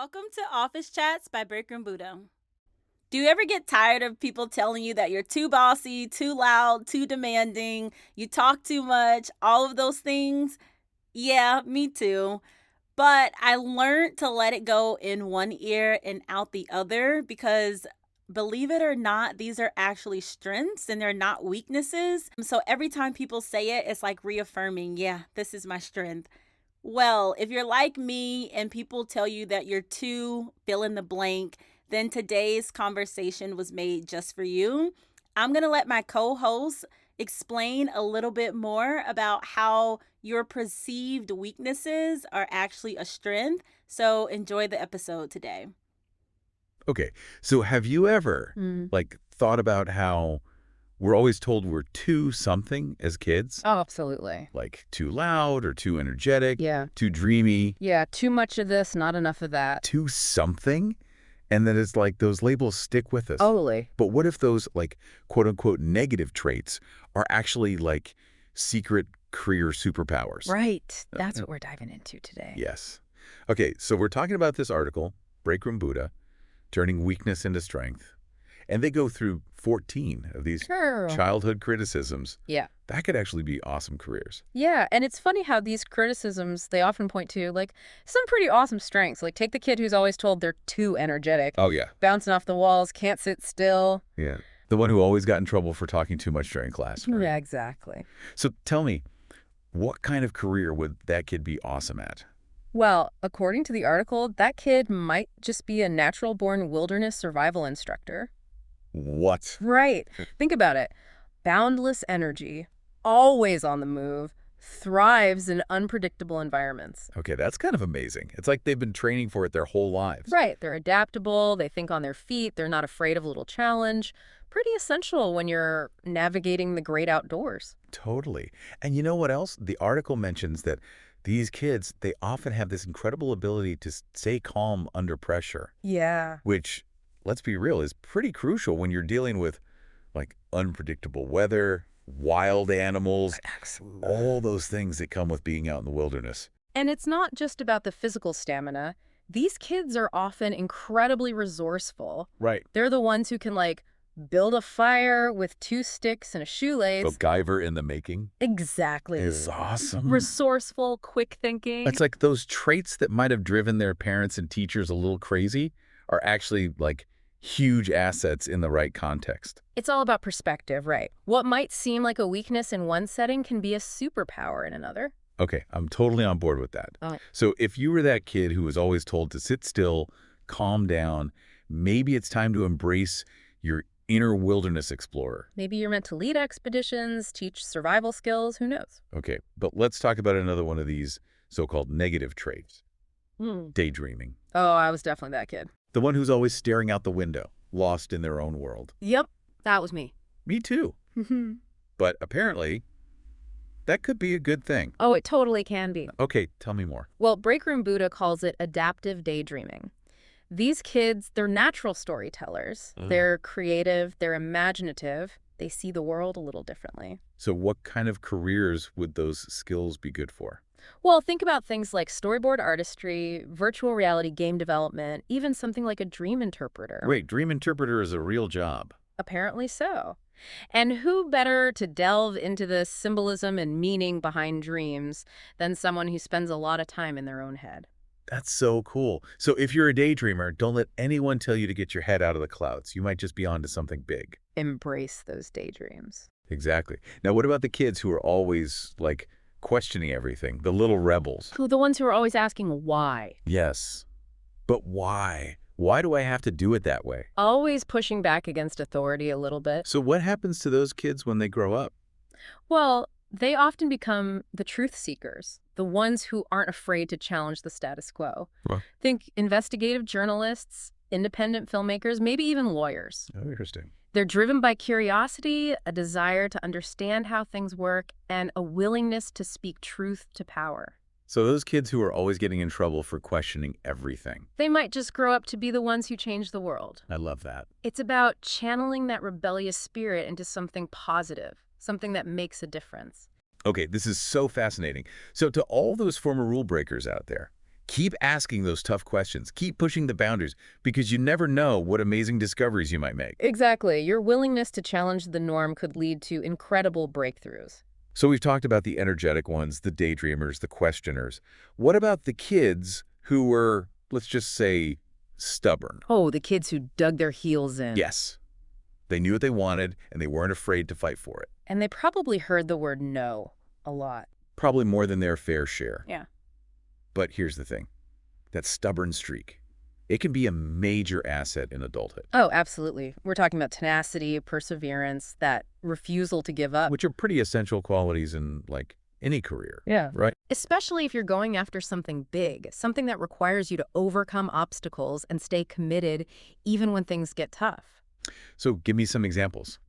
Welcome to Office Chats by Breakroom Buddha. Do you ever get tired of people telling you that you're too bossy, too loud, too demanding, you talk too much, all of those things? Yeah, me too. But I learned to let it go in one ear and out the other because believe it or not, these are actually strengths and they're not weaknesses. So every time people say it, it's like reaffirming, yeah, this is my strength. Well, if you're like me and people tell you that you're too fill in the blank, then today's conversation was made just for you. I'm going to let my co host explain a little bit more about how your perceived weaknesses are actually a strength. So enjoy the episode today. Okay, so have you ever, thought about how we're always told we're too something as kids? Oh, absolutely. Like too loud or too energetic, Yeah. too dreamy, Yeah, too much of this, not enough of that. too something? And then it's like those labels stick with us. Totally. But what if those, quote-unquote negative traits are actually, secret career superpowers? Right. That's what we're diving into today. Yes. Okay, so we're talking about this article, Breakroom Buddha, Turning Weakness into Strength. And they go through 14 of these Sure. childhood criticisms. Yeah. That could actually be awesome careers. Yeah, and it's funny how these criticisms, they often point to, some pretty awesome strengths. Like, take the kid who's always told they're too energetic, Oh, yeah. bouncing off the walls, can't sit still. Yeah. The one who always got in trouble for talking too much during class. Right? Yeah, exactly. So tell me, what kind of career would that kid be awesome at? Well, according to the article, that kid might just be a natural-born wilderness survival instructor. What? Right. Think about it. Boundless energy, always on the move, thrives in unpredictable environments. Okay, that's kind of amazing. It's like they've been training for it their whole lives. Right. They're adaptable, they think on their feet, they're not afraid of a little challenge. Pretty essential when you're navigating the great outdoors. Totally. And you know what else? The article mentions that these kids, they often have this incredible ability to stay calm under pressure, Yeah. which, let's be real, is pretty crucial when you're dealing with, unpredictable weather, wild animals, Absolutely. all those things that come with being out in the wilderness. And it's not just about the physical stamina. These kids are often incredibly resourceful. Right. They're the ones who can, build a fire with 2 sticks and a shoelace. MacGyver in the making Exactly. is awesome. Resourceful, quick thinking. It's like those traits that might have driven their parents and teachers a little crazy are actually, huge assets in the right context. It's all about perspective, right? What might seem like a weakness in one setting can be a superpower in another. Okay, I'm totally on board with that. Oh. So if you were that kid who was always told to sit still, calm down, maybe it's time to embrace your inner wilderness explorer. Maybe you're meant to lead expeditions, teach survival skills, who knows? Okay, but let's talk about another one of these so-called negative traits, daydreaming. Oh, I was definitely that kid. The one who's always staring out the window, lost in their own world. Yep, that was me. Me too. But apparently, that could be a good thing. Oh, it totally can be. Okay, tell me more. Well, Breakroom Buddha calls it adaptive daydreaming. These kids, they're natural storytellers. They're creative, they're imaginative. They see the world a little differently. So what kind of careers would those skills be good for? Well, think about things like storyboard artistry, virtual reality game development, even something like a dream interpreter. Wait, dream interpreter is a real job. Apparently so. And who better to delve into the symbolism and meaning behind dreams than someone who spends a lot of time in their own head? That's so cool. So if you're a daydreamer, don't let anyone tell you to get your head out of the clouds. You might just be onto something big. Embrace those daydreams. Exactly. Now, what about the kids who are always, questioning everything, the little rebels? The ones who are always asking why. Yes. But why? Why do I have to do it that way? Always pushing back against authority a little bit. So what happens to those kids when they grow up? Well, they often become the truth seekers, the ones who aren't afraid to challenge the status quo. Well. Think investigative journalists, independent filmmakers, maybe even lawyers. Oh, interesting. They're driven by curiosity, a desire to understand how things work, and a willingness to speak truth to power. So those kids who are always getting in trouble for questioning everything. They might just grow up to be the ones who change the world. I love that. It's about channeling that rebellious spirit into something positive, something that makes a difference. Okay, this is so fascinating. So to all those former rule breakers out there, Keep asking those tough questions. Keep pushing the boundaries because you never know what amazing discoveries you might make. Exactly. Your willingness to challenge the norm could lead to incredible breakthroughs. So we've talked about the energetic ones, the daydreamers, the questioners. What about the kids who were, let's just say, stubborn? Oh, the kids who dug their heels in. Yes. They knew what they wanted, and they weren't afraid to fight for it. And they probably heard the word no a lot. Probably more than their fair share. Yeah. But here's the thing. That stubborn streak, it can be a major asset in adulthood, Oh, absolutely. We're talking about tenacity, perseverance, that refusal to give up. which are pretty essential qualities in, like, any career. Yeah. Right? Especially if you're going after something big, something that requires you to overcome obstacles and stay committed even when things get tough. So give me some examples.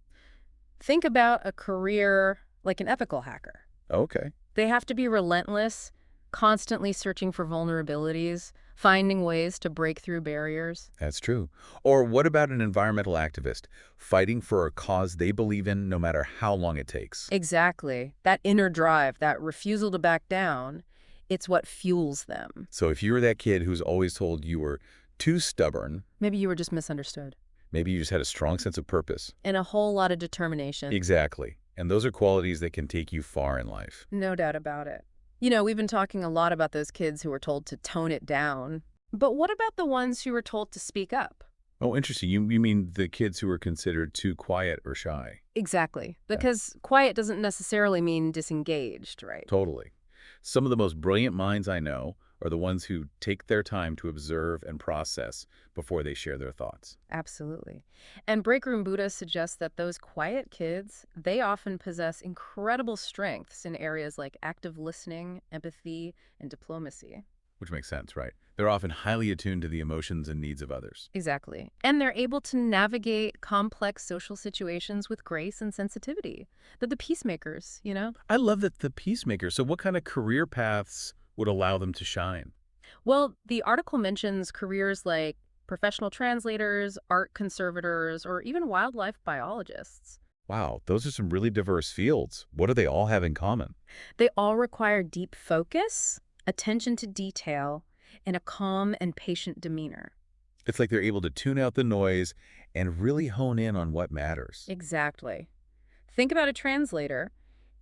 Think about a career like an ethical hacker. Okay. They have to be relentless, constantly searching for vulnerabilities, finding ways to break through barriers. That's true. Or what about an environmental activist fighting for a cause they believe in no matter how long it takes? Exactly. That inner drive, that refusal to back down, it's what fuels them. So if you were that kid who's always told you were too stubborn, Maybe you were just misunderstood. maybe you just had a strong sense of purpose. And a whole lot of determination. Exactly. And those are qualities that can take you far in life. No doubt about it. You know, we've been talking a lot about those kids who were told to tone it down. But what about the ones who were told to speak up? Oh, interesting. You mean the kids who were considered too quiet or shy? Exactly. Because quiet doesn't necessarily mean disengaged, right? Totally. Some of the most brilliant minds I know are the ones who take their time to observe and process before they share their thoughts. Absolutely. And Breakroom Buddha suggests that those quiet kids, they often possess incredible strengths in areas like active listening, empathy, and diplomacy. Which makes sense, right? They're often highly attuned to the emotions and needs of others. Exactly. And they're able to navigate complex social situations with grace and sensitivity. They're the peacemakers, you know? I love that the peacemaker. So what kind of career paths would allow them to shine? Well, the article mentions careers like professional translators, art conservators, or even wildlife biologists. Wow, those are some really diverse fields. What do they all have in common? They all require deep focus, attention to detail, and a calm and patient demeanor. It's like they're able to tune out the noise and really hone in on what matters. Exactly. Think about a translator,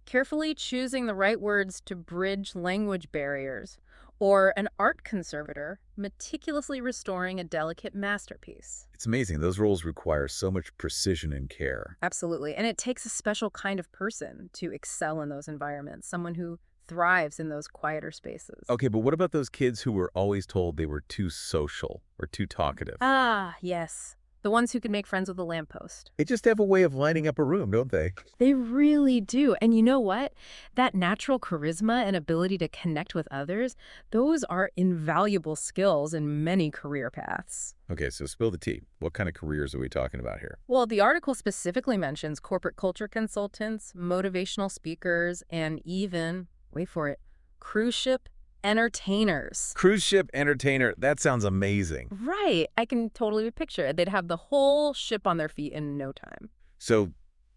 carefully choosing the right words to bridge language barriers, or an art conservator, meticulously restoring a delicate masterpiece. It's amazing. Those roles require so much precision and care. Absolutely. And it takes a special kind of person to excel in those environments, someone who thrives in those quieter spaces. Okay, but what about those kids who were always told they were too social or too talkative? Ah, yes. The ones who can make friends with a lamppost. They just have a way of lighting up a room, don't they? They really do. And you know what? That natural charisma and ability to connect with others, those are invaluable skills in many career paths. Okay, so spill the tea. What kind of careers are we talking about here? Well, the article specifically mentions corporate culture consultants, motivational speakers, and even, wait for it, cruise ship entertainers. Cruise ship entertainer. That sounds amazing. Right. I can totally picture it. They'd have the whole ship on their feet in no time. So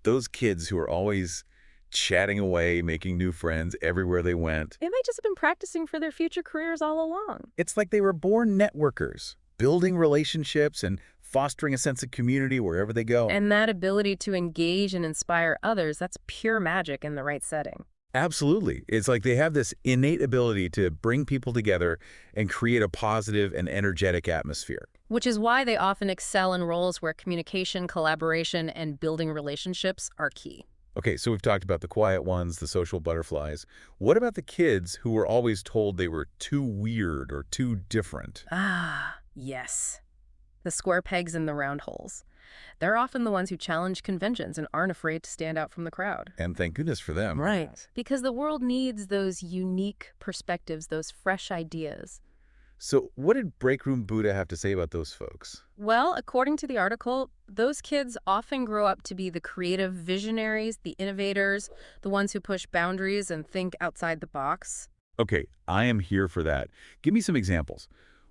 those kids who are always chatting away, making new friends everywhere they went, They might just have been practicing for their future careers all along. it's like they were born networkers, building relationships and fostering a sense of community wherever they go. And that ability to engage and inspire others, that's pure magic in the right setting. Absolutely. It's like they have this innate ability to bring people together and create a positive and energetic atmosphere. Which is why they often excel in roles where communication, collaboration, and building relationships are key. Okay, so we've talked about the quiet ones, the social butterflies. What about the kids who were always told they were too weird or too different? Ah, yes. The square pegs in the round holes. They're often the ones who challenge conventions and aren't afraid to stand out from the crowd. And thank goodness for them. Right. Because the world needs those unique perspectives, those fresh ideas. So what did Breakroom Buddha have to say about those folks? Well, according to the article, those kids often grow up to be the creative visionaries, the innovators, the ones who push boundaries and think outside the box. Okay, I am here for that. Give me some examples.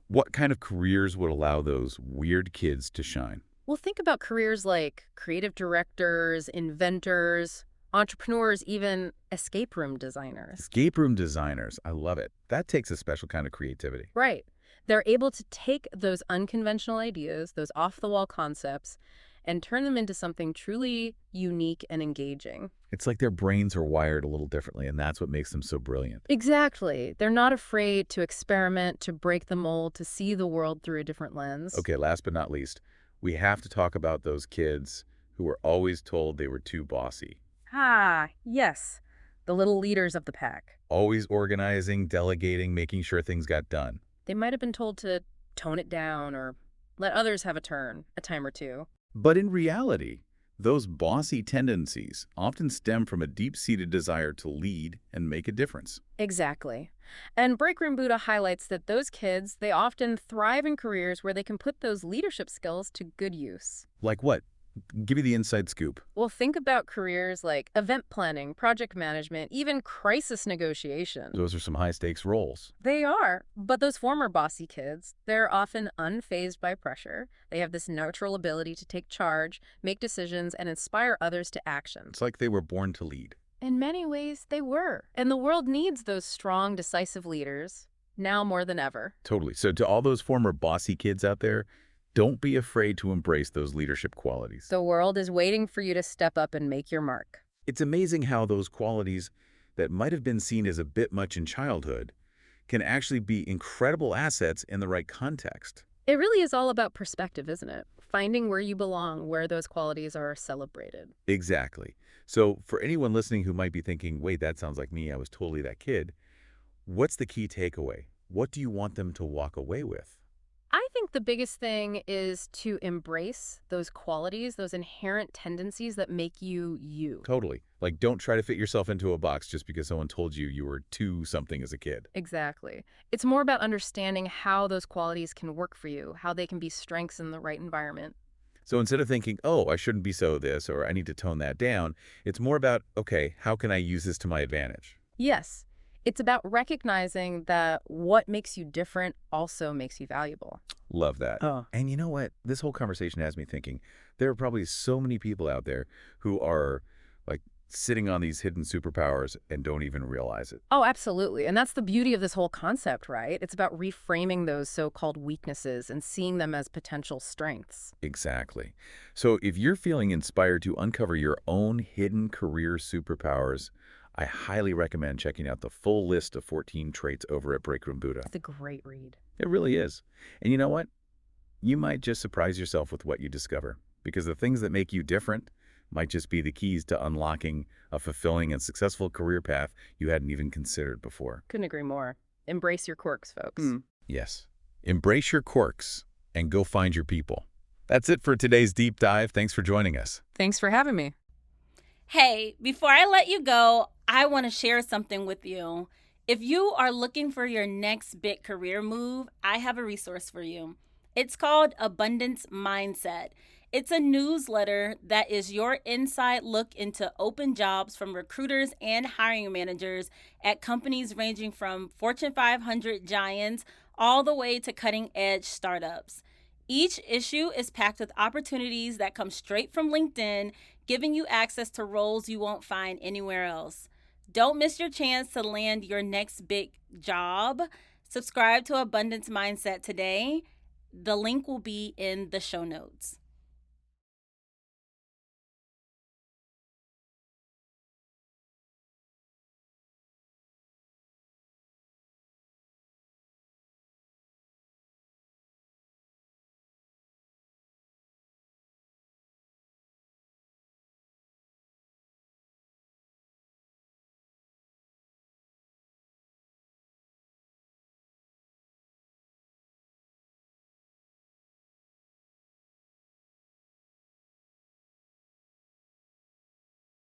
What kind of careers would allow those weird kids to shine? Well, think about careers like creative directors, inventors, Entrepreneurs, even escape room designers. Escape room designers. I love it. That takes a special kind of creativity. Right. They're able to take those unconventional ideas, those off-the-wall concepts, and turn them into something truly unique and engaging. It's like their brains are wired a little differently, and that's what makes them so brilliant. Exactly. They're not afraid to experiment, to break the mold, to see the world through a different lens. Okay, last but not least, we have to talk about those kids who were always told they were too bossy. Ah, yes. The little leaders of the pack. Always organizing, delegating, making sure things got done. They might have been told to tone it down or let others have a turn, a time or two. But in reality, those bossy tendencies often stem from a deep-seated desire to lead and make a difference. Exactly. And Breakroom Buddha highlights that those kids, they often thrive in careers where they can put those leadership skills to good use. Like what? Give me the inside scoop. Well, think about careers like event planning, project management, even crisis negotiation. Those are some high-stakes roles. They are, but those former bossy kids, they're often unfazed by pressure. They have this natural ability to take charge, make decisions, and inspire others to action. It's like they were born to lead. In many ways, they were. And the world needs those strong, decisive leaders, now more than ever. Totally. So to all those former bossy kids out there, don't be afraid to embrace those leadership qualities. The world is waiting for you to step up and make your mark. It's amazing how those qualities that might have been seen as a bit much in childhood can actually be incredible assets in the right context. It really is all about perspective, isn't it? Finding where you belong, where those qualities are celebrated. Exactly. So for anyone listening who might be thinking, wait, that sounds like me, I was totally that kid, what's the key takeaway? What do you want them to walk away with? I think the biggest thing is to embrace those qualities, those inherent tendencies that make you you. Totally. Like, don't try to fit yourself into a box just because someone told you you were too something as a kid. Exactly. It's more about understanding how those qualities can work for you, how they can be strengths in the right environment. So instead of thinking, oh, I shouldn't be so this, or I need to tone that down, it's more about, okay, how can I use this to my advantage? Yes, it's about recognizing that what makes you different also makes you valuable. Love that. Oh. And you know what? This whole conversation has me thinking, there are probably so many people out there who are like sitting on these hidden superpowers and don't even realize it. Oh, absolutely. And that's the beauty of this whole concept, right? It's about reframing those so-called weaknesses and seeing them as potential strengths. Exactly. So if you're feeling inspired to uncover your own hidden career superpowers, I highly recommend checking out the full list of 14 traits over at Breakroom Buddha. It's a great read. It really is. And you know what? You might just surprise yourself with what you discover, because the things that make you different might just be the keys to unlocking a fulfilling and successful career path you hadn't even considered before. Couldn't agree more. Embrace your quirks, folks. Yes. Embrace your quirks and go find your people. That's it for today's deep dive. Thanks for joining us. Thanks for having me. Hey, before I let you go, I want to share something with you. If you are looking for your next big career move, I have a resource for you. It's called Abundance Mindset. It's a newsletter that is your inside look into open jobs from recruiters and hiring managers at companies ranging from Fortune 500 giants all the way to cutting-edge startups. Each issue is packed with opportunities that come straight from LinkedIn, giving you access to roles you won't find anywhere else. Don't miss your chance to land your next big job. Subscribe to Abundance Mindset today. The link will be in the show notes.